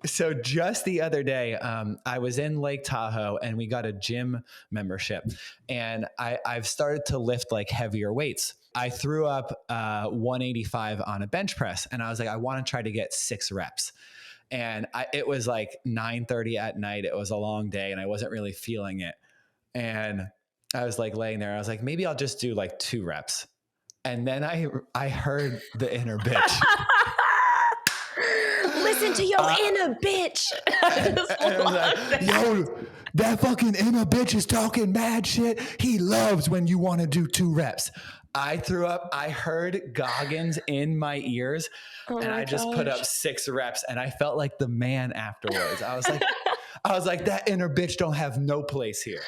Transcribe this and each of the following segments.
So just the other day, I was in Lake Tahoe and we got a gym membership, and I've started to lift like heavier weights. I threw up 185 on a bench press, and I was like, I want to try to get 6 reps. And it was like 9:30 at night. It was a long day and I wasn't really feeling it. And I was like laying there. I was like, maybe I'll just do like 2 reps. And then I heard the inner bitch. Listen to your inner bitch. And I was like, yo, that fucking inner bitch is talking mad shit. He loves when you want to do 2 reps. I threw up. I heard Goggins in my ears, and I just put up 6 reps, and I felt like the man afterwards. I was like, that inner bitch don't have no place here.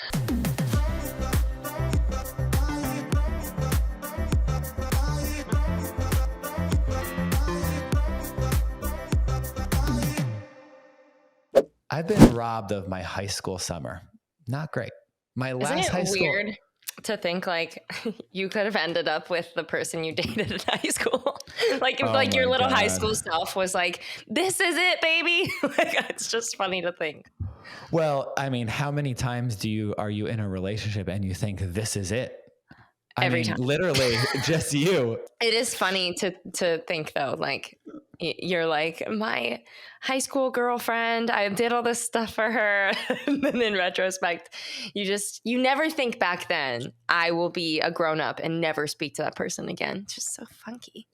I've been robbed of my high school summer. Not great. My last high school. Weird to think like you could have ended up with the person you dated in high school? Like your little high school self was like, this is it, baby. Like, it's just funny to think. Well, I mean, how many times are you in a relationship and you think this is it? Every time. Literally just you. It is funny to think though, like you're like, my high school girlfriend, I did all this stuff for her. And then in retrospect, you never think back then, I will be a grown up and never speak to that person again. It's just so funky.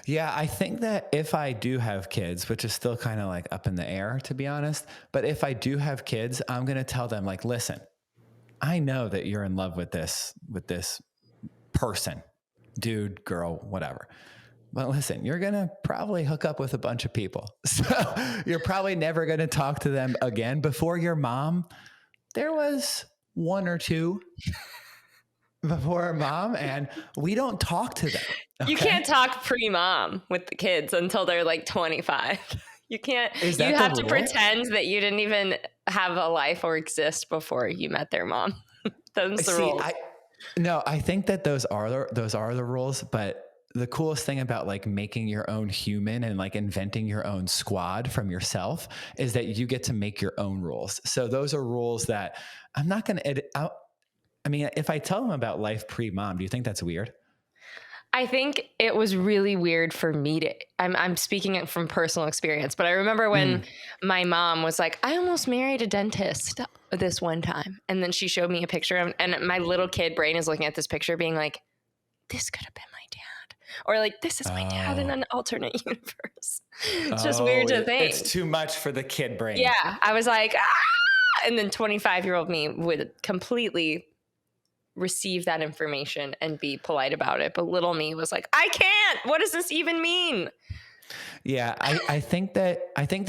Yeah, I think that if I do have kids, which is still kind of like up in the air, to be honest, but if I do have kids, I'm going to tell them like, listen, I know that you're in love with this person, dude, girl, whatever. But listen, you're going to probably hook up with a bunch of people. So you're probably never going to talk to them again. Before your mom, there was 1 or 2 before her mom, and we don't talk to them. Okay? You can't talk pre-mom with the kids until they're like 25. You can't. You have to pretend that you didn't even have a life or exist before you met their mom. Those are the rules. I think that those are the rules, but the coolest thing about like making your own human and like inventing your own squad from yourself is that you get to make your own rules. So those are rules that I'm not going to edit out. I mean, if I tell them about life pre-mom, do you think that's weird? I think it was really weird for me I'm speaking from personal experience, but I remember when my mom was like, I almost married a dentist this one time. And then she showed me a picture and my little kid brain is looking at this picture being like, this could have been my dad. Or like, this is my dad in an alternate universe. It's just weird to think. It's too much for the kid brain. Yeah. I was like, ah! And then 25-year-old me would completely receive that information and be polite about it. But little me was like, I can't. What does this even mean? Yeah, I think that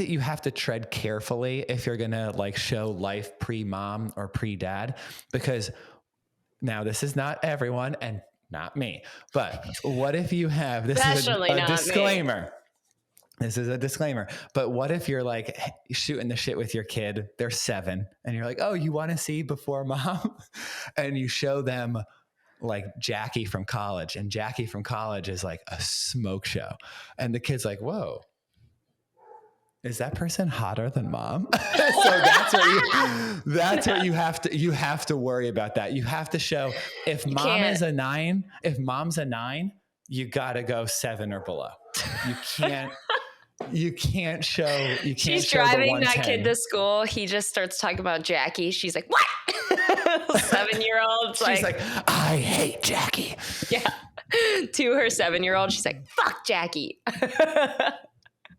you have to tread carefully if you're going to like show life pre-mom or pre-dad, because now this is not everyone and not me, but what if you have, this is a disclaimer. This is a disclaimer. But what if you're like shooting the shit with your kid, they're 7 and you're like, oh, you want to see before mom? And you show them like Jackie from college, and Jackie from college is like a smoke show. And the kid's like, whoa, is that person hotter than mom? So that's what you have to worry about that. You have to show if mom's a 9, you got to go 7 or below. You can't show. She's driving that kid to school. He just starts talking about Jackie. She's like, what? 7-year-old. She's like, I hate Jackie. Yeah. To her 7-year-old, she's like, fuck Jackie.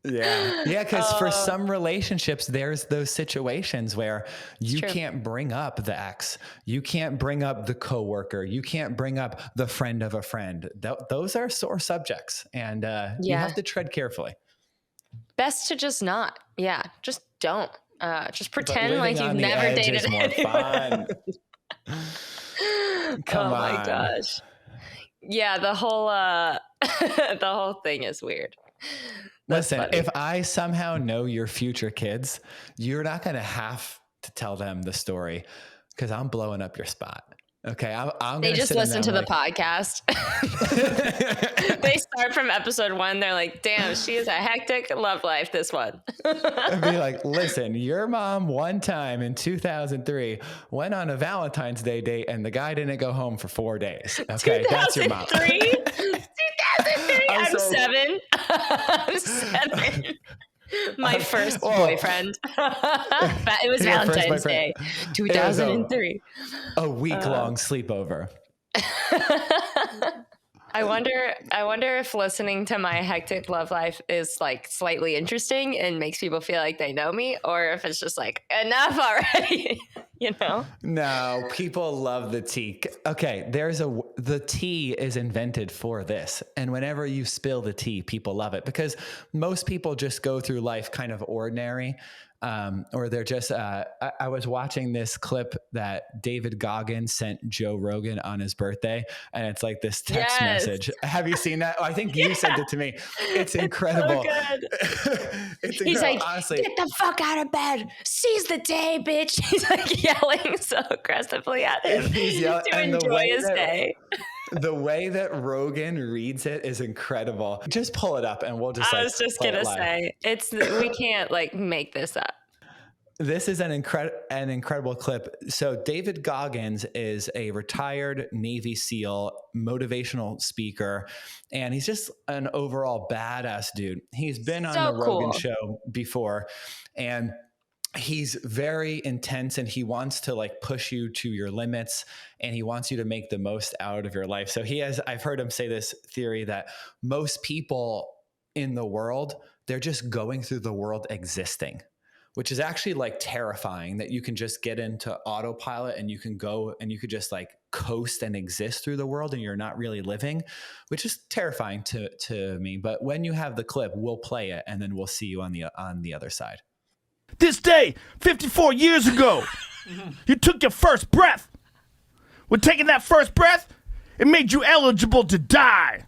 Yeah. Yeah. Because for some relationships, there's those situations where you can't bring up the ex. You can't bring up the coworker. You can't bring up the friend of a friend. Those are sore subjects. And you have to tread carefully. Best to just not. Yeah. Just don't. Just pretend like you've never dated anyone. Come on. Oh my gosh. Yeah. The whole thing is weird. Listen, if I somehow know your future kids, you're not going to have to tell them the story because I'm blowing up your spot. Okay, I'm They gonna just sit in listen them to the like, podcast. They start from episode 1. They're like, damn, she is a hectic love life, this one. and be like, listen, your mom one time in 2003 went on a Valentine's Day date and the guy didn't go home for 4 days. Okay, that's your mom. 2003? 2003? I'm so- 7. I'm 7. My first boyfriend. It was Your first Valentine's boyfriend. Day, 2003. A week-long sleepover. I wonder if listening to my hectic love life is like slightly interesting and makes people feel like they know me, or if it's just like enough already, you know? No, people love the tea. Okay, the tea is invented for this. And whenever you spill the tea, people love it because most people just go through life kind of ordinary. Or they're just, I was watching this clip that David Goggins sent Joe Rogan on his birthday. And it's like this text message. Have you seen that? Oh, I think you sent it to me. It's incredible. So good. It's He's incredible. like, honestly, get the fuck out of bed. Seize the day, bitch. He's like yelling so aggressively at him He's yelling, to enjoy his day. The way that Rogan reads it is incredible. Just pull it up and we'll just I was just going to say, we can't like make this up. This is an incredible clip. So David Goggins is a retired Navy SEAL, motivational speaker, and he's just an overall badass dude. He's been on the Rogan show before, and he's very intense and he wants to like push you to your limits and he wants you to make the most out of your life. So I've heard him say this theory that most people in the world, they're just going through the world existing, which is actually like terrifying that you can just get into autopilot and you can go and you could just like coast and exist through the world and you're not really living, which is terrifying to me. But when you have the clip, we'll play it and then we'll see you on the other side. This day, 54 years ago, you took your first breath. With taking that first breath, it made you eligible to die.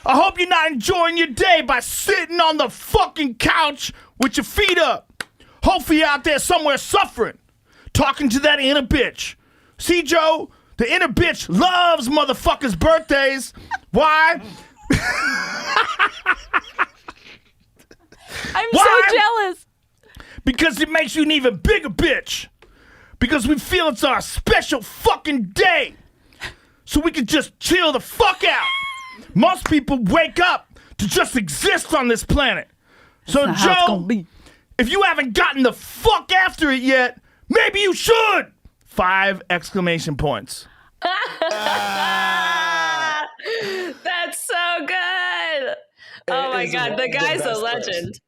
I hope you're not enjoying your day by sitting on the fucking couch with your feet up. Hopefully you're out there somewhere suffering, talking to that inner bitch. See, Joe, the inner bitch loves motherfuckers' birthdays. Why? I'm so jealous. Because it makes you an even bigger bitch. Because we feel it's our special fucking day. So we can just chill the fuck out. Most people wake up to just exist on this planet. So Joe, if you haven't gotten the fuck after it yet, maybe you should. 5 exclamation points. That's so good. Oh my God. The guy's a legend.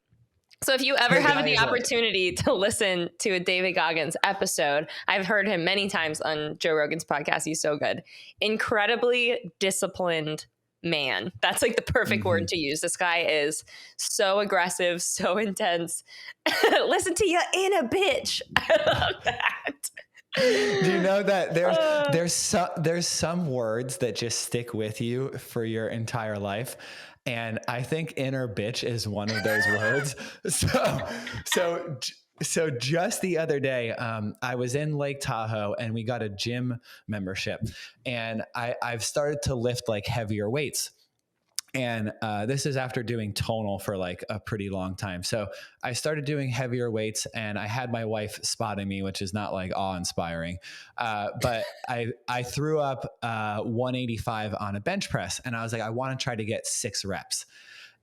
So if you ever have the opportunity to listen to a David Goggins episode, I've heard him many times on Joe Rogan's podcast. He's so good. Incredibly disciplined man. That's like the perfect word to use. This guy is so aggressive, so intense. Listen to your inner bitch. I love that. Do you know that there's some words that just stick with you for your entire life? And I think inner bitch is one of those words. So just the other day, I was in Lake Tahoe and we got a gym membership and I've started to lift like heavier weights. And this is after doing tonal for like a pretty long time. So I started doing heavier weights and I had my wife spotting me, which is not like awe-inspiring. But I threw up 185 on a bench press and I was like, I want to try to get 6 reps.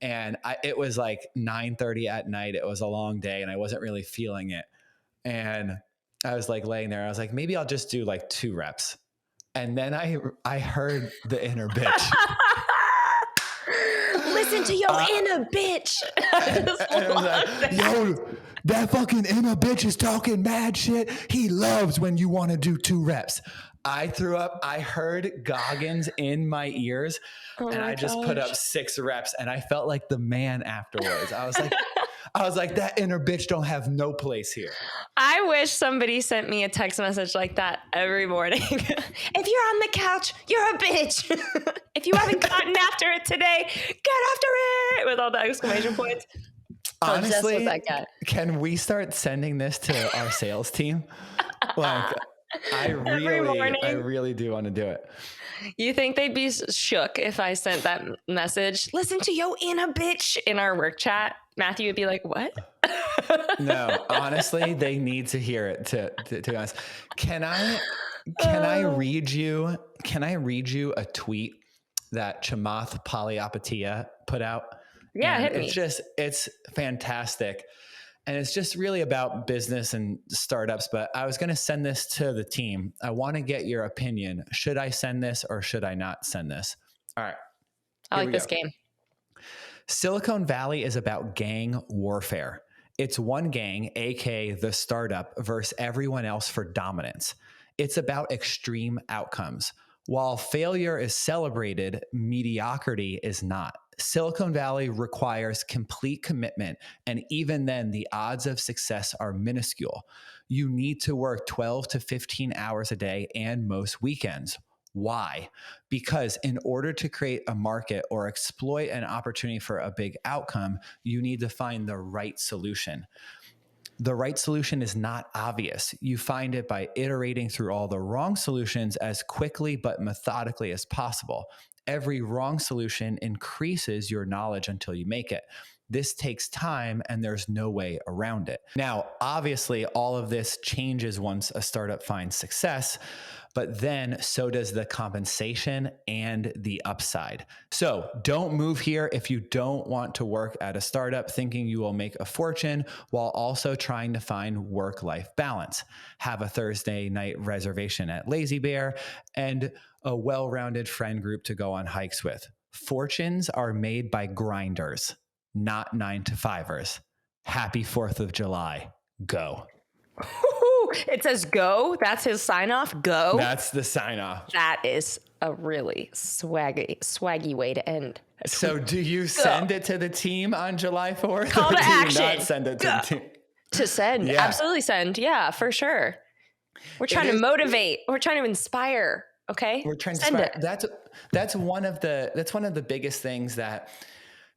And it was like 9:30 at night. It was a long day and I wasn't really feeling it. And I was like laying there. I was like, maybe I'll just do like 2 reps. And then I heard the inner bitch. Listen to your inner bitch. And I was like, yo, that fucking inner bitch is talking mad shit. He loves when you want to do 2 reps. I threw up. I heard Goggins in my ears and I just put up 6 reps and I felt like the man afterwards. I was like, that inner bitch don't have no place here. I wish somebody sent me a text message like that every morning. If you're on the couch, you're a bitch. If you haven't gotten after it today, get after it with all the exclamation points. Honestly, can we start sending this to our sales team? Like, I Every morning. really do want to do it. You think they'd be shook if I sent that message? Listen to yo inner bitch in our work chat. Matthew would be like, what? No, honestly, they need to hear it to be honest. Can I read you a tweet that Chamath Palihapitiya put out? Yeah, And hit me. it's fantastic. And it's just really about business and startups. But I was going to send this to the team. I want to get your opinion. Should I send this or should I not send this? All right. I like this game. Silicon Valley is about gang warfare. It's one gang, aka the startup, versus everyone else for dominance. It's about extreme outcomes. While failure is celebrated, mediocrity is not. Silicon Valley requires complete commitment, and even then, the odds of success are minuscule. You need to work 12 to 15 hours a day and most weekends. Why? Because in order to create a market or exploit an opportunity for a big outcome, you need to find the right solution. The right solution is not obvious. You find it by iterating through all the wrong solutions as quickly but methodically as possible. Every wrong solution increases your knowledge until you make it. This takes time and there's no way around it. Now, obviously, all of this changes once a startup finds success, but then so does the compensation and the upside. So don't move here if you don't want to work at a startup thinking you will make a fortune while also trying to find work-life balance. Have a Thursday night reservation at Lazy Bear and a well-rounded friend group to go on hikes with. Fortunes are made by grinders, not 9-to-5ers. Happy 4th of July. Go. It says go. That's his sign off. Go. That's the sign off. That is a really swaggy way to end. So do you send it to the team on July 4th? Call to action. Do you not send it to the team? To send. Yeah. Absolutely send. Yeah, for sure. We're trying to motivate. We're trying to inspire. Okay. We're trying to send inspire. it. That's one of the biggest things that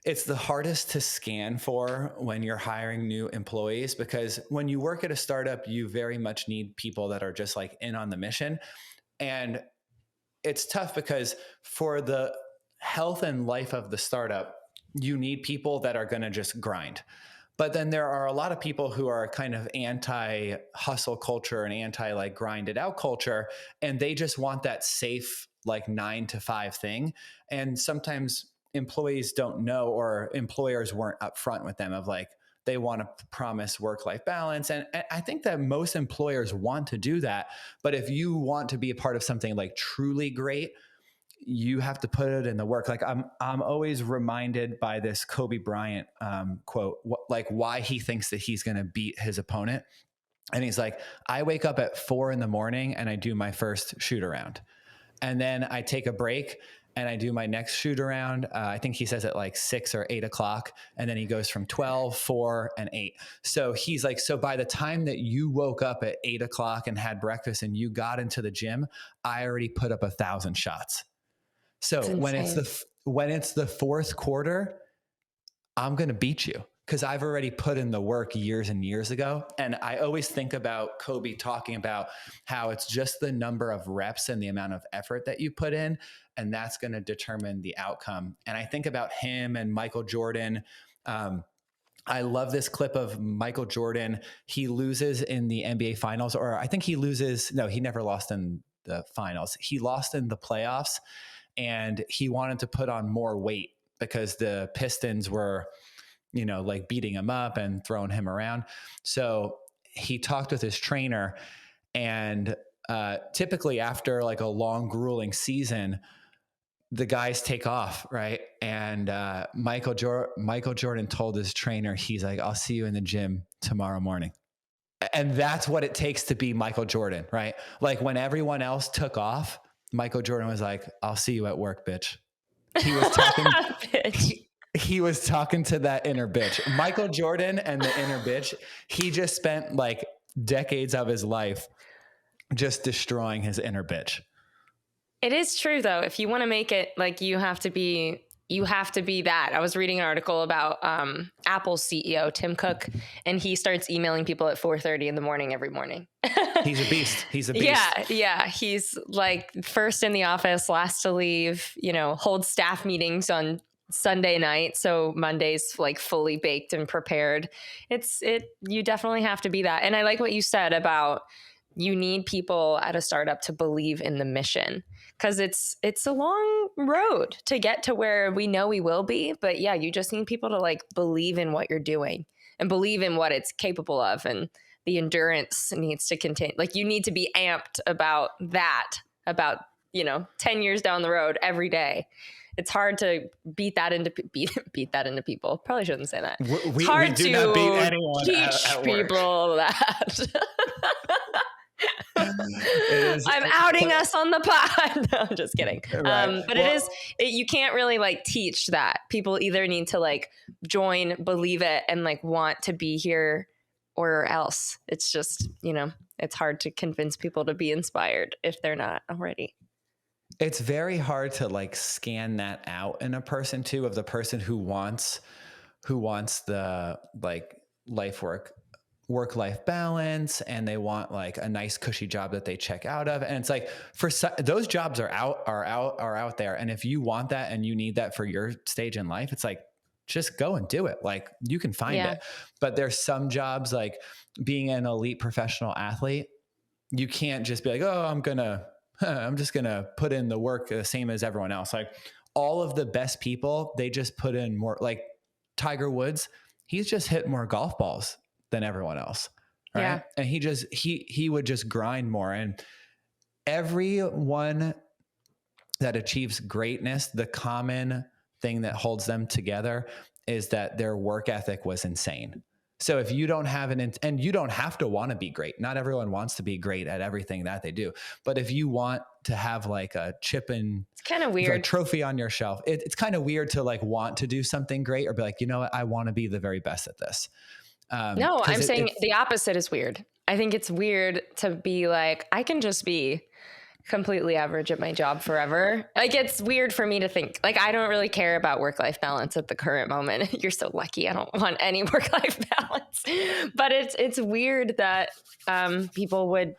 it's the hardest to scan for when you're hiring new employees, because when you work at a startup, you very much need people that are just like in on the mission. And it's tough because for the health and life of the startup, you need people that are going to just grind. But then there are a lot of people who are kind of anti-hustle culture and anti-like grinded out culture, and they just want that safe like 9-to-5 thing. And sometimes employees don't know, or employers weren't upfront with them of like, they want to promise work-life balance. And I think that most employers want to do that. But if you want to be a part of something like truly great, you have to put it in the work. Like I'm always reminded by this Kobe Bryant quote, like why he thinks that he's going to beat his opponent. And he's like, I wake up at 4 a.m. and I do my first shoot around. And then I take a break and I do my next shoot around. I think he says at like 6 or 8 o'clock. And then he goes from 12, 4, and 8. So he's like, so by the time that you woke up at 8 o'clock and had breakfast and you got into the gym, I already put up 1,000 shots. So when it's the fourth quarter, I'm going to beat you because I've already put in the work years and years ago. And I always think about Kobe talking about how it's just the number of reps and the amount of effort that you put in, and that's going to determine the outcome. And I think about him and Michael Jordan. I love this clip of Michael Jordan. He loses in the NBA finals, or I think he never lost in the finals. He lost in the playoffs. And he wanted to put on more weight because the Pistons were, like beating him up and throwing him around. So he talked with his trainer, and typically after like a long, grueling season, the guys take off, right? And Michael Jordan told his trainer, he's like, I'll see you in the gym tomorrow morning. And that's what it takes to be Michael Jordan, right? Like when everyone else took off, Michael Jordan was like, I'll see you at work, bitch. He was talking, he was talking to that inner bitch. Michael Jordan and the inner bitch, he just spent like decades of his life just destroying his inner bitch. It is true though. If you want to make it, like you have to be you have to be that. I was reading an article about Apple's CEO, Tim Cook, and he starts emailing people at 4:30 in the morning every morning. He's a beast. He's a beast. Yeah. He's like first in the office, last to leave, holds staff meetings on Sunday night. So Monday's like fully baked and prepared. You definitely have to be that. And I like what you said about you need people at a startup to believe in the mission, because it's a long road to get to where we know we will be. But yeah, you just need people to like believe in what you're doing and believe in what it's capable of. And the endurance needs to continue. Like you need to be amped about that, 10 years down the road every day. It's hard to beat that into people. Probably shouldn't say that. We do not beat anyone teach at people that. I'm outing us on the pod. No, I'm just kidding. Right. But you can't really like teach that. People either need to like join, believe it, and like want to be here, or else. It's just, it's hard to convince people to be inspired if they're not already. It's very hard to like scan that out in a person too, of the person who wants the like work-life balance, and they want like a nice cushy job that they check out of. And it's like those jobs are out there. And if you want that and you need that for your stage in life, it's like, just go and do it. Like you can find it. But there's some jobs, like being an elite professional athlete, you can't just be like, oh, I'm just going to put in the work the same as everyone else. Like all of the best people, they just put in more. Like Tiger Woods, he's just hit more golf balls than everyone else. Right. Yeah. And he would just grind more. And everyone that achieves greatness, the common thing that holds them together is that their work ethic was insane. So if you don't have and you don't have to want to be great. Not everyone wants to be great at everything that they do. But if you want to have like a chip and it's kind of weird trophy on your shelf, it's kind of weird to like want to do something great or be like, you know what, I want to be the very best at this. No, I'm saying the opposite is weird. I think it's weird to be like, I can just be completely average at my job forever. Like it's weird for me to think like I don't really care about work-life balance at the current moment. You're so lucky. I don't want any work-life balance. But it's weird that people would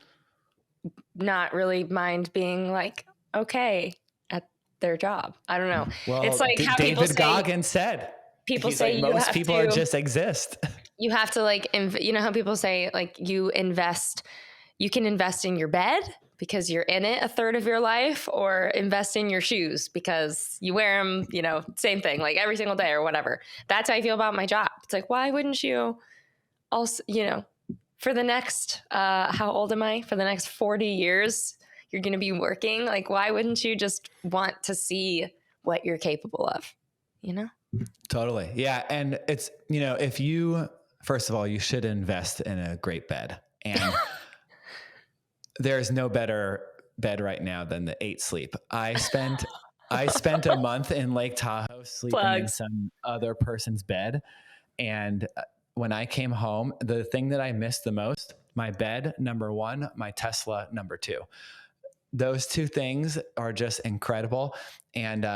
not really mind being like okay at their job. I don't know. Well, it's like how David Goggins said. People He's say like, most people are just exist. You have to like how people say like you can invest in your bed because you're in it a third of your life, or invest in your shoes because you wear them, same thing, like every single day or whatever. That's how I feel about my job. It's like, why wouldn't you also, for the next, how old am I? For the next 40 years, you're going to be working. Like, why wouldn't you just want to see what you're capable of, Totally. Yeah. And it's, first of all, you should invest in a great bed. And there's no better bed right now than the 8 Sleep. I spent a month in Lake Tahoe sleeping in some other person's bed. And when I came home, the thing that I missed the most, my bed, number 1, my Tesla, number 2. Those 2 things are just incredible. And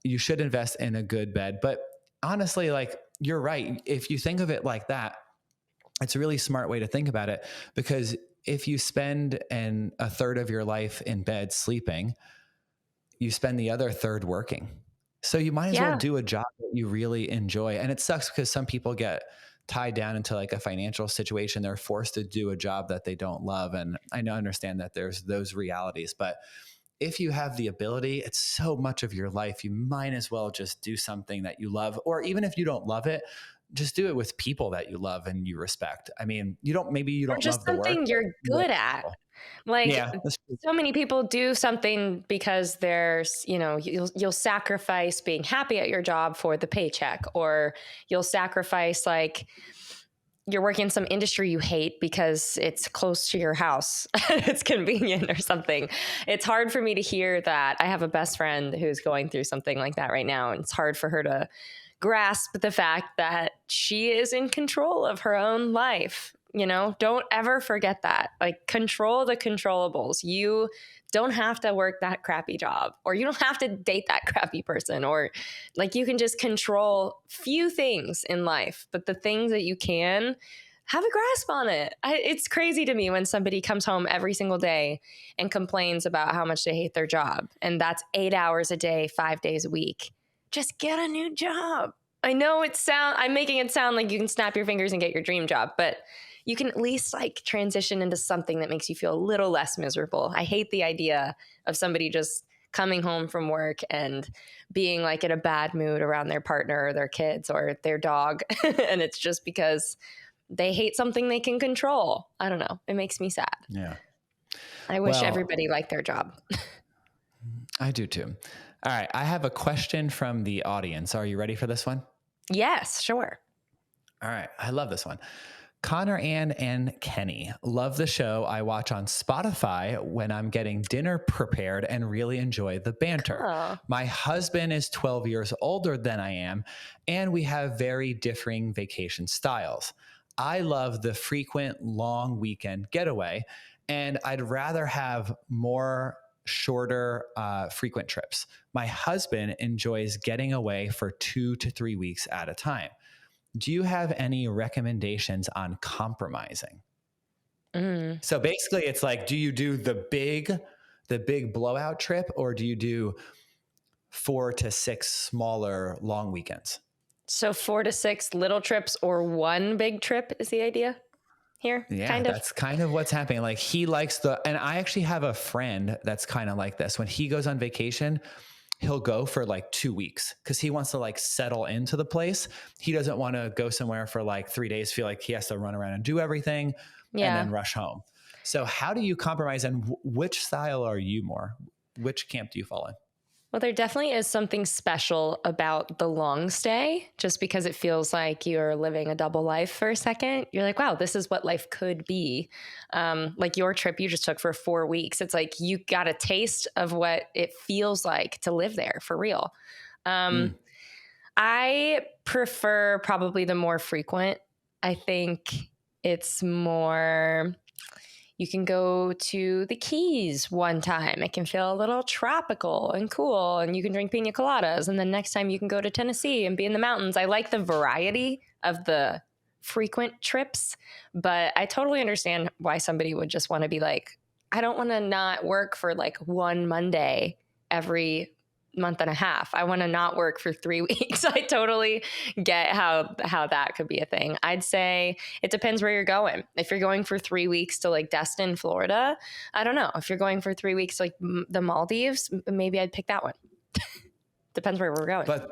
you should invest in a good bed. But honestly, like you're right. If you think of it like that, it's a really smart way to think about it, because if you spend a third of your life in bed sleeping, you spend the other third working. So you might as well do a job that you really enjoy. And it sucks because some people get tied down into like a financial situation. They're forced to do a job that they don't love. And I understand that there's those realities, but if you have the ability, it's so much of your life, you might as well just do something that you love. Or even if you don't love it, just do it with people that you love and you respect. I mean, you don't love the work. Just something you're good at. Like so many people do something because there's, you'll sacrifice being happy at your job for the paycheck, or you'll sacrifice like you're working in some industry you hate because it's close to your house. It's convenient or something. It's hard for me to hear that. I have a best friend who's going through something like that right now. And it's hard for her to grasp the fact that she is in control of her own life. You know, don't ever forget that. Like, control the controllables. You don't have to work that crappy job, or you don't have to date that crappy person, or like, you can just control few things in life, but the things that you can, have a grasp on it. It's crazy to me when somebody comes home every single day and complains about how much they hate their job. And that's 8 hours a day, 5 days a week. Just get a new job. I know I'm making it sound like you can snap your fingers and get your dream job, but you can at least like transition into something that makes you feel a little less miserable. I hate the idea of somebody just coming home from work and being like in a bad mood around their partner or their kids or their dog. And it's just because they hate something they can control. I don't know. It makes me sad. Yeah. I wish everybody liked their job. I do too. All right. I have a question from the audience. Are you ready for this one? Yes, sure. All right. I love this one. Connor, Ann, and Kenny. Love the show. I watch on Spotify when I'm getting dinner prepared and really enjoy the banter. Oh. My husband is 12 years older than I am, and we have very differing vacation styles. I love the frequent long weekend getaway, and I'd rather have more shorter, frequent trips. My husband enjoys getting away for 2 to 3 weeks at a time. Do you have any recommendations on compromising? So basically it's like, do you do the big blowout trip, or do you do 4 to 6 smaller long weekends? So 4 to 6 little trips or one big trip is the idea here? Yeah, that's kind of what's happening. Like, he likes and I actually have a friend that's kind of like this. When he goes on vacation, he'll go for like 2 weeks because he wants to like settle into the place. He doesn't want to go somewhere for like 3 days, feel like he has to run around and do everything and then rush home. So how do you compromise, and which style are you more? Which camp do you fall in? Well, there definitely is something special about the long stay, just because it feels like you're living a double life for a second. You're like, wow, this is what life could be. Like your trip you just took for 4 weeks. It's like you got a taste of what it feels like to live there for real. I prefer probably the more frequent. I think it's more... You can go to the Keys one time. It can feel a little tropical and cool, and you can drink pina coladas. And then next time you can go to Tennessee and be in the mountains. I like the variety of the frequent trips, but I totally understand why somebody would just want to be like, I don't want to not work for like one Monday every month and a half. I want to not work for 3 weeks. I totally get how that could be a thing. I'd say it depends where you're going. If you're going for 3 weeks to like Destin, Florida, I don't know. If you're going for 3 weeks to like the Maldives, maybe I'd pick that one. Depends where we're going. But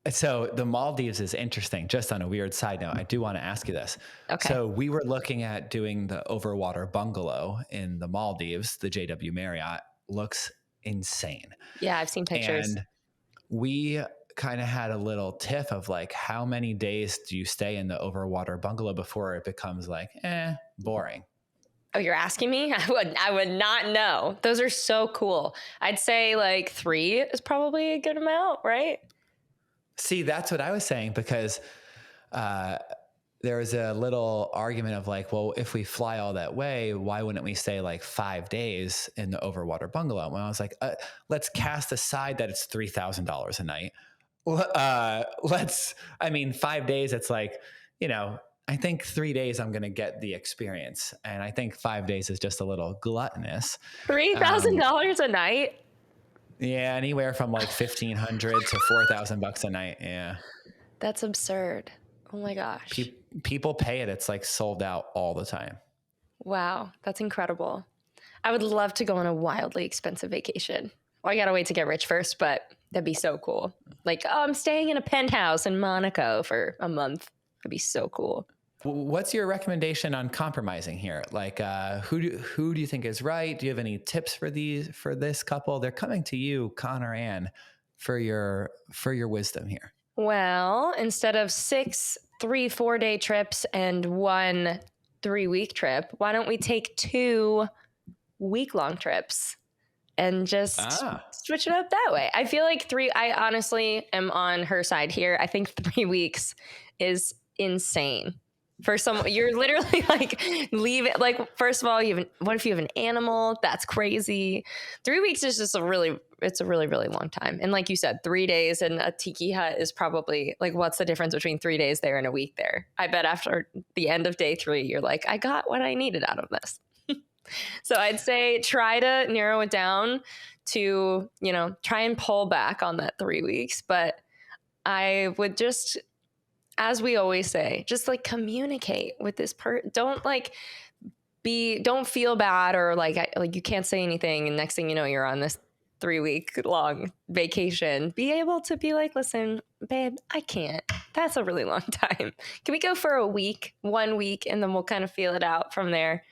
so the Maldives is interesting. Just on a weird side note, I do want to ask you this. Okay. So we were looking at doing the overwater bungalow in the Maldives. The JW Marriott looks insane. Yeah, I've seen pictures. And we kind of had a little tiff of like, how many days do you stay in the overwater bungalow before it becomes like, boring? Oh, you're asking me? I would not know. Those are so cool. I'd say like 3 is probably a good amount, right? See, that's what I was saying, because there was a little argument of like, well, if we fly all that way, why wouldn't we stay like 5 days in the overwater bungalow? When I was like, let's cast aside that it's $3,000 a night. 5 days, it's like, I think 3 days I'm going to get the experience. And I think 5 days is just a little gluttonous. $3,000 a night? Yeah, anywhere from like $1,500 to $4,000 a night. Yeah. That's absurd. Oh my gosh. People pay it. It's like sold out all the time. Wow. That's incredible. I would love to go on a wildly expensive vacation. Well, I got to wait to get rich first, but that'd be so cool. Like, I'm staying in a penthouse in Monaco for a month. That'd be so cool. What's your recommendation on compromising here? Like, who do you think is right? Do you have any tips for this couple? They're coming to you, Connor, Ann, for your wisdom here. Well, instead of 6 3-4 day trips and 1 3-week trip, why don't we take 2 week-long trips and just switch it up that way? I feel like I honestly am on her side here. I think 3 weeks is insane. For some, you're literally like leave it. Like, first of all, what if you have an animal? That's crazy. 3 weeks is just it's a really, really long time. And like you said, 3 days in a tiki hut is probably like, what's the difference between 3 days there and a week there? I bet after the end of day 3, you're like, I got what I needed out of this. So I'd say try to narrow it down to, try and pull back on that 3 weeks. But I would just, as we always say, just like communicate with this person. Don't feel bad or like you can't say anything. And next thing you know, you're on this 3-week long vacation. Be able to be like, listen, babe, I can't. That's a really long time. Can we go for a week, 1 week, and then we'll kind of feel it out from there.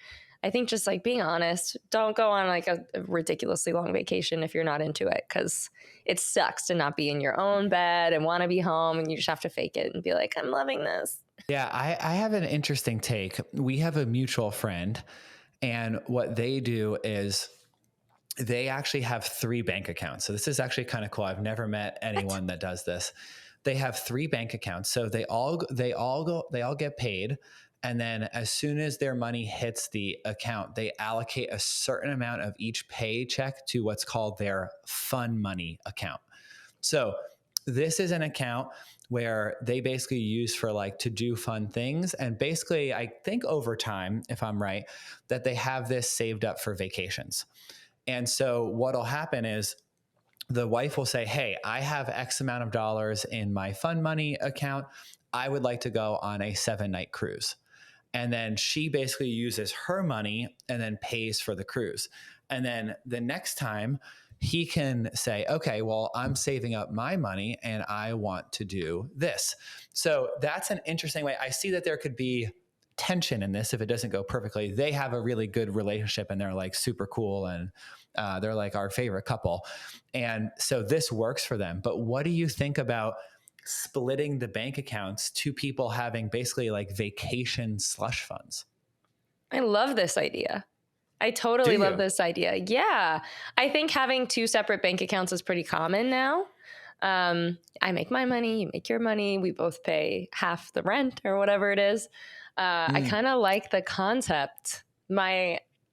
I think just like being honest, don't go on like a ridiculously long vacation if you're not into it, because it sucks to not be in your own bed and want to be home and you just have to fake it and be like, I'm loving this. Yeah, I have an interesting take. We have a mutual friend, and what they do is they actually have 3 bank accounts. So this is actually kind of cool. I've never met anyone that does this. They have 3 bank accounts. So they all get paid. And then as soon as their money hits the account, they allocate a certain amount of each paycheck to what's called their fun money account. So this is an account where they basically use for like to do fun things. And basically, I think over time, if I'm right, that they have this saved up for vacations. And so what'll happen is the wife will say, hey, I have X amount of dollars in my fun money account. I would like to go on a 7-night cruise. And then she basically uses her money and then pays for the cruise. And then the next time he can say, okay, well, I'm saving up my money and I want to do this. So that's an interesting way. I see that there could be tension in this if it doesn't go perfectly. They have a really good relationship and they're like super cool and they're like our favorite couple. And so this works for them. But what do you think about splitting the bank accounts to people having basically like vacation slush funds? I love this idea. I totally love this idea. Yeah. I think having 2 separate bank accounts is pretty common now. I make my money, you make your money. We both pay half the rent or whatever it is. I kind of like the concept.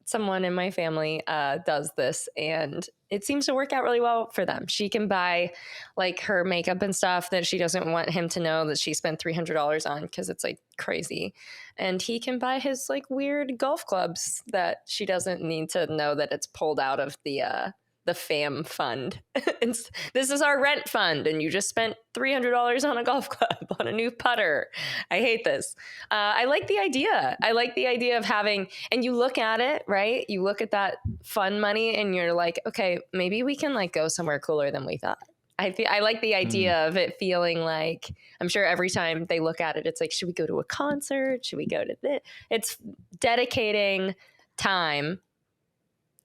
Someone in my family does this, and it seems to work out really well for them. She can buy like her makeup and stuff that she doesn't want him to know that she spent $300 on because it's like crazy. And he can buy his like weird golf clubs that she doesn't need to know that it's pulled out of the fam fund. This is our rent fund, and you just spent $300 on a golf club, on a new putter. I hate this. I like the idea. I like the idea of having, and you look at it, right? You look at that fun money and you're like, okay, maybe we can like go somewhere cooler than we thought. I like the idea of it feeling like, I'm sure every time they look at it, it's like, should we go to a concert? Should we go to this? It's dedicating time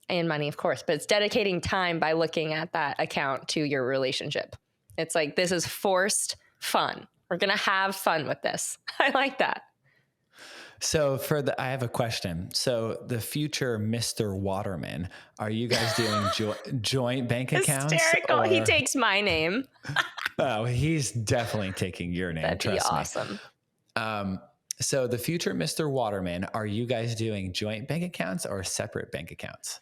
and money, of course, but it's dedicating time by looking at that account to your relationship. It's like, this is forced fun. We're going to have fun with this. I like that. So I have a question. So the future Mr. Waterman, are you guys doing joint bank accounts? Hysterical. He takes my name. Oh, he's definitely taking your name. That'd be trust awesome. Me. So the future Mr. Waterman, are you guys doing joint bank accounts or separate bank accounts?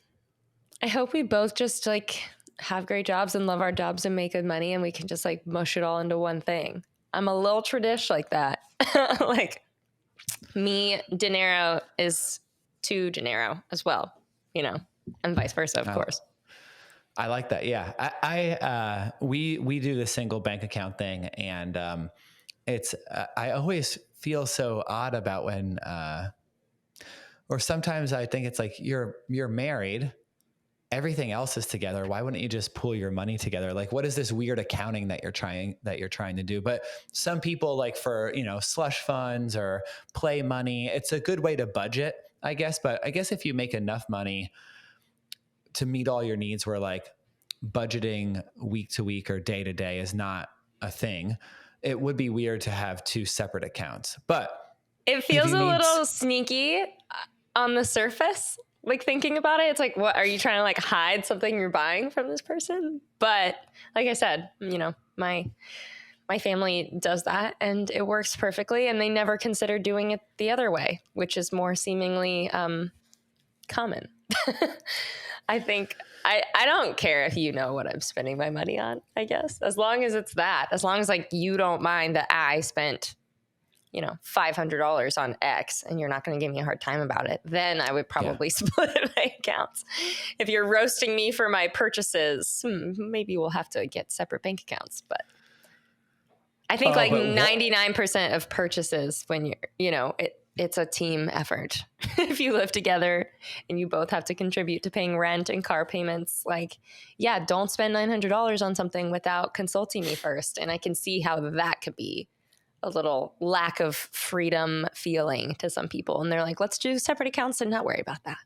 I hope we both just like have great jobs and love our jobs and make good money, and we can just like mush it all into one thing. I'm a little tradish like that. Like me, dinero is to dinero as well, and vice versa, of course. I like that. Yeah. We do the single bank account thing, and it's I always feel so odd about when or sometimes I think it's like you're married, everything else is together. Why wouldn't you just pool your money together? Like, what is this weird accounting that you're trying to do? But some people like for, slush funds or play money, it's a good way to budget, I guess. But I guess if you make enough money to meet all your needs, where like budgeting week to week or day to day is not a thing, it would be weird to have 2 separate accounts. But it feels a little sneaky on the surface. Like thinking about it, it's like, what are you trying to like hide something you're buying from this person? But like I said, my my family does that and it works perfectly. And they never consider doing it the other way, which is more seemingly common. I think I don't care if you know what I'm spending my money on, I guess, as long as it's that, as long as like you don't mind that I spent, $500 on X and you're not going to give me a hard time about it, then I would probably split my accounts. If you're roasting me for my purchases, maybe we'll have to get separate bank accounts. But I think 99% of purchases when it's a team effort. If you live together and you both have to contribute to paying rent and car payments, don't spend $900 on something without consulting me first. And I can see how that could be a little lack of freedom feeling to some people. And they're like, let's do separate accounts and not worry about that.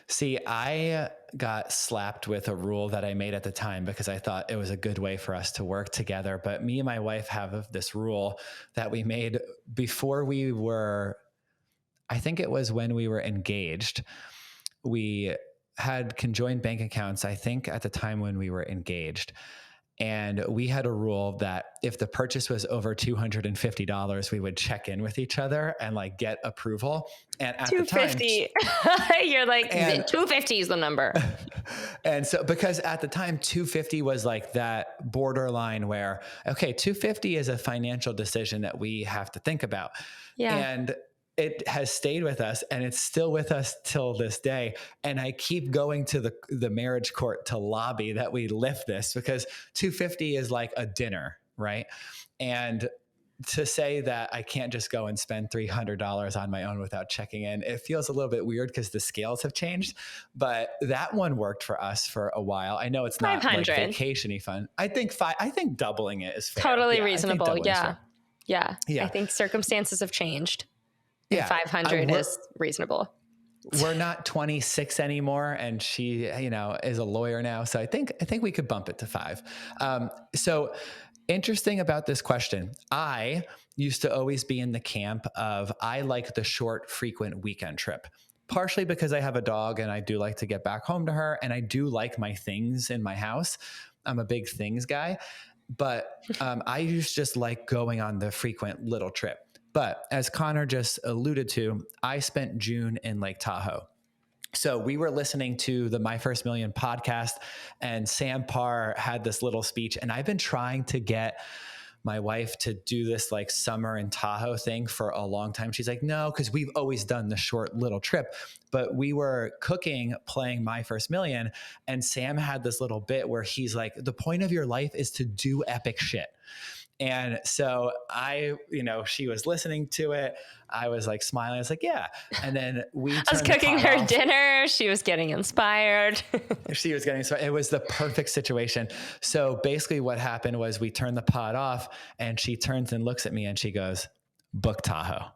See, I got slapped with a rule that I made at the time because I thought it was a good way for us to work together. But me and my wife have this rule that we made before we were, I think it was when we were engaged. We had conjoined bank accounts, I think at the time when we were engaged. And we had a rule that if the purchase was over $250, we would check in with each other and get approval. And at $250, the time, you're like, $250 is the number. And so, because at the time, $250 was that borderline where, okay, $250 is a financial decision that we have to think about. Yeah. And it has stayed with us and it's still with us till this day. And I keep going to the marriage court to lobby that we lift this because $250 is like a dinner, right? And to say that I can't just go and spend $300 on my own without checking in, it feels a little bit weird because the scales have changed, but that one worked for us for a while. I know it's not vacation-y fun. I think doubling it is fair. Totally reasonable. Yeah. I think circumstances have changed. Yeah, 500 is reasonable. We're not 26 anymore, and she, is a lawyer now. So I think we could bump it to 5. So interesting about this question. I used to always be in the camp of I like the short, frequent weekend trip. Partially because I have a dog and I do like to get back home to her, and I do like my things in my house. I'm a big things guy, but I used to just like going on the frequent little trip. But as Connor just alluded to, I spent June in Lake Tahoe. So we were listening to the My First Million podcast, and Sam Parr had this little speech, and I've been trying to get my wife to do this summer in Tahoe thing for a long time. She's like, no, because we've always done the short little trip. But we were cooking, playing My First Million, and Sam had this little bit where he's like, the point of your life is to do epic shit. And so she was listening to it. I was smiling. I was like, yeah. And then I was cooking her dinner. She was getting inspired. She was getting inspired. It was the perfect situation. So basically what happened was we turned the pot off and she turns and looks at me and she goes, book Tahoe.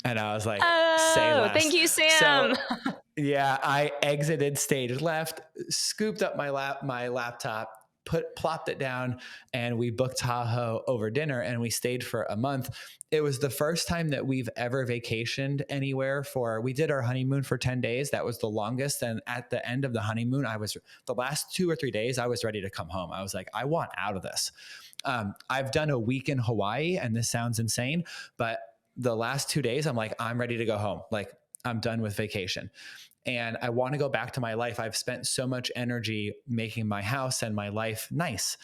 And I was like, say less. Thank you, Sam. So, yeah, I exited stage left, scooped up my laptop, plopped it down, and we booked Tahoe over dinner, and we stayed for a month. It was the first time that we've ever vacationed anywhere we did our honeymoon for 10 days. That was the longest. And at the end of the honeymoon, the last 2 or 3 days, I was ready to come home. I was like, I want out of this. I've done a week in Hawaii, and this sounds insane, but the last 2 days, I'm like, I'm ready to go home. I'm done with vacation. And I want to go back to my life. I've spent so much energy making my house and my life nice.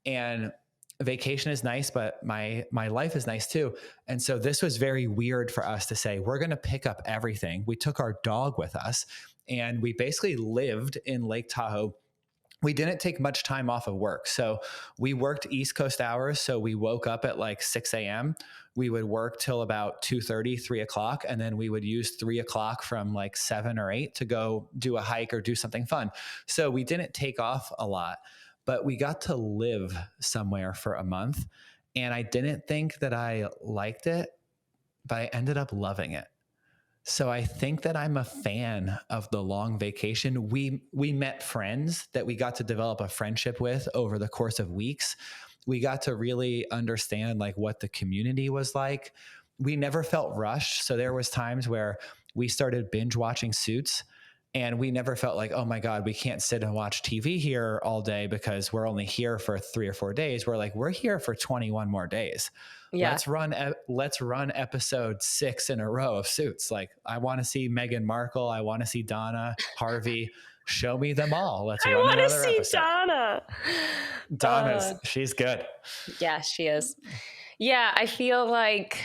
And vacation is nice, but my life is nice too. And so this was very weird for us to say, we're going to pick up everything. We took our dog with us and we basically lived in Lake Tahoe. We didn't take much time off of work. So we worked East Coast hours. So we woke up at 6 a.m. We would work till about 2:30, 3 o'clock. And then we would use 3 o'clock from 7 or 8 to go do a hike or do something fun. So we didn't take off a lot, but we got to live somewhere for a month. And I didn't think that I liked it, but I ended up loving it. So I think that I'm a fan of the long vacation. We met friends that we got to develop a friendship with over the course of weeks. We got to really understand what the community was like. We never felt rushed. So there was times where we started binge watching Suits And we never felt like, oh my God, we can't sit and watch TV here all day because we're only here for 3 or 4 days. We're like, we're here for 21 more days. Yeah. Let's run episode 6 in a row of Suits. Like, I want to see Meghan Markle. I want to see Donna, Harvey. Show me them all. Let's run another episode. I want to see Donna. Donna's, she's good. Yeah, she is. Yeah, I feel like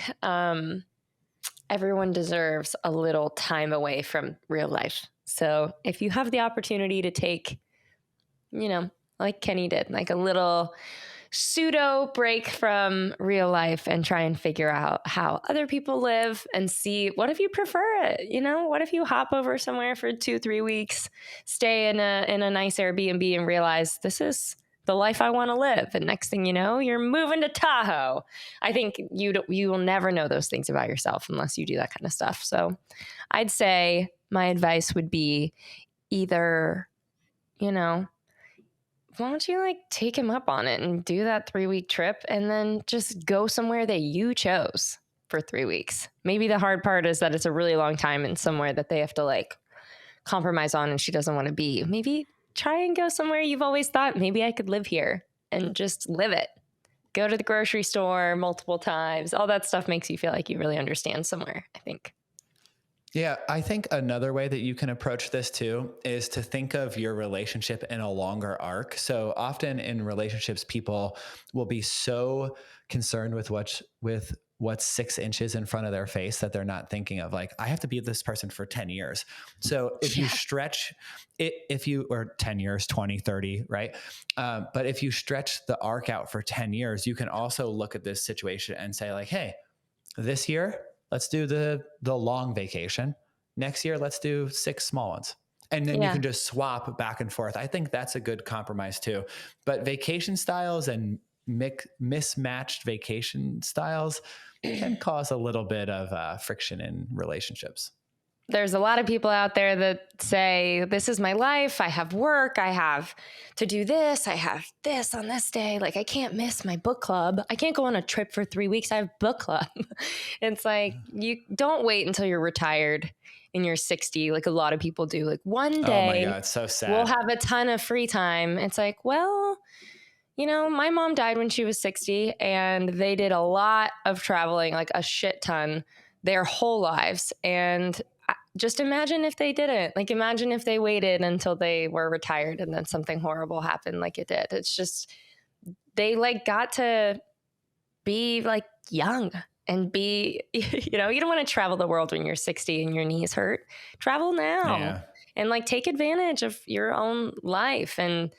everyone deserves a little time away from real life. So if you have the opportunity to take, like Kenny did, like a little pseudo break from real life and try and figure out how other people live and see, what if you prefer it? What if you hop over somewhere for 2-3 weeks, stay in a nice Airbnb and realize this is the life I want to live. And next thing you know, you're moving to Tahoe. I think you will never know those things about yourself unless you do that kind of stuff. So I'd say my advice would be either, why don't you take him up on it and do that 3-week trip and then just go somewhere that you chose for 3 weeks. Maybe the hard part is that it's a really long time and somewhere that they have to compromise on and she doesn't want to be. Maybe try and go somewhere you've always thought, maybe I could live here, and just live it. Go to the grocery store multiple times. All that stuff makes you feel like you really understand somewhere, I think. Yeah, I think another way that you can approach this too is to think of your relationship in a longer arc. So often in relationships, people will be so concerned with what's 6 inches in front of their face that they're not thinking of I have to be with this person for 10 years. So if you stretch it, or 10 years, 20, 30, right? But if you stretch the arc out for 10 years, you can also look at this situation and say hey, this year, let's do the long vacation. Next year, let's do 6 small ones. And then you can just swap back and forth. I think that's a good compromise too. But vacation styles and mismatched vacation styles can cause a little bit of friction in relationships. There's a lot of people out there that say, this is my life. I have work. I have to do this. I have this on this day. I can't miss my book club. I can't go on a trip for 3 weeks. I have book club. It's you don't wait until you're retired and you're 60. Like a lot of people do. One day, oh my God, it's so sad. We'll have a ton of free time. It's well, my mom died when she was 60 and they did a lot of traveling, a shit ton their whole lives. And just imagine if they didn't. Imagine if they waited until they were retired and then something horrible happened like it did. It's just, they got to be young and be, you don't want to travel the world when you're 60 and your knees hurt. Travel now and take advantage of your own life. And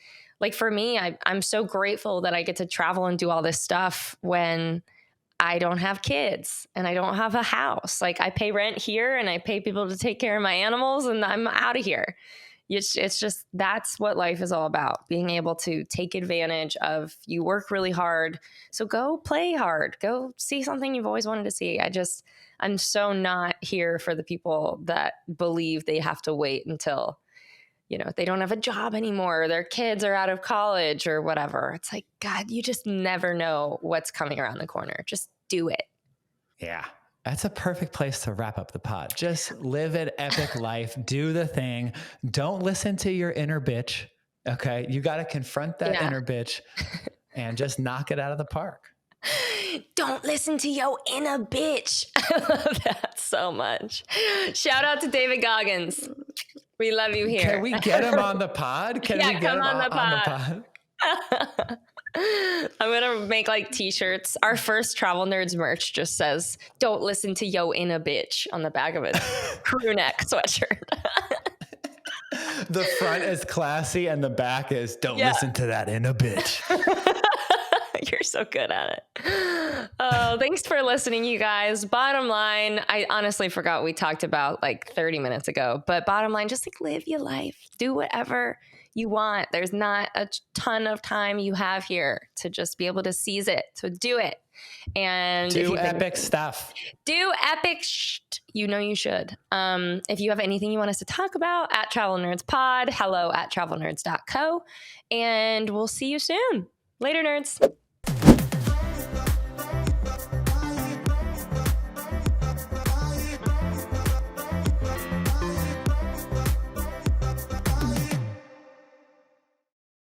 for me, I'm so grateful that I get to travel and do all this stuff when I don't have kids and I don't have a house. I pay rent here and I pay people to take care of my animals and I'm out of here. It's just, that's what life is all about. Being able to take advantage of, you work really hard. So go play hard, go see something you've always wanted to see. I'm so not here for the people that believe they have to wait until, they don't have a job anymore, or their kids are out of college or whatever. It's God, you just never know what's coming around the corner. Just do it. Yeah. That's a perfect place to wrap up the pod. Just live an epic life. Do the thing. Don't listen to your inner bitch. Okay. You got to confront that inner bitch and just knock it out of the park. Don't listen to your inner bitch. I love that so much. Shout out to David Goggins. We love you here. Can we get him on the pod? Can we get him on the pod? I'm going to make t-shirts. Our first Travel Nerds merch just says, don't listen to yo inner bitch on the back of a crew neck sweatshirt. The front is classy and the back is, don't listen to that inner bitch. You're so good at it. Oh, thanks for listening, you guys. Bottom line, I honestly forgot what we talked about 30 minutes ago. But bottom line, just live your life. Do whatever you want. There's not a ton of time you have here to just be able to seize it. So do it. And do epic stuff. Do epic you should. If you have anything you want us to talk about, at Travel Nerds Pod, hello@travelnerds.co. And we'll see you soon. Later, nerds.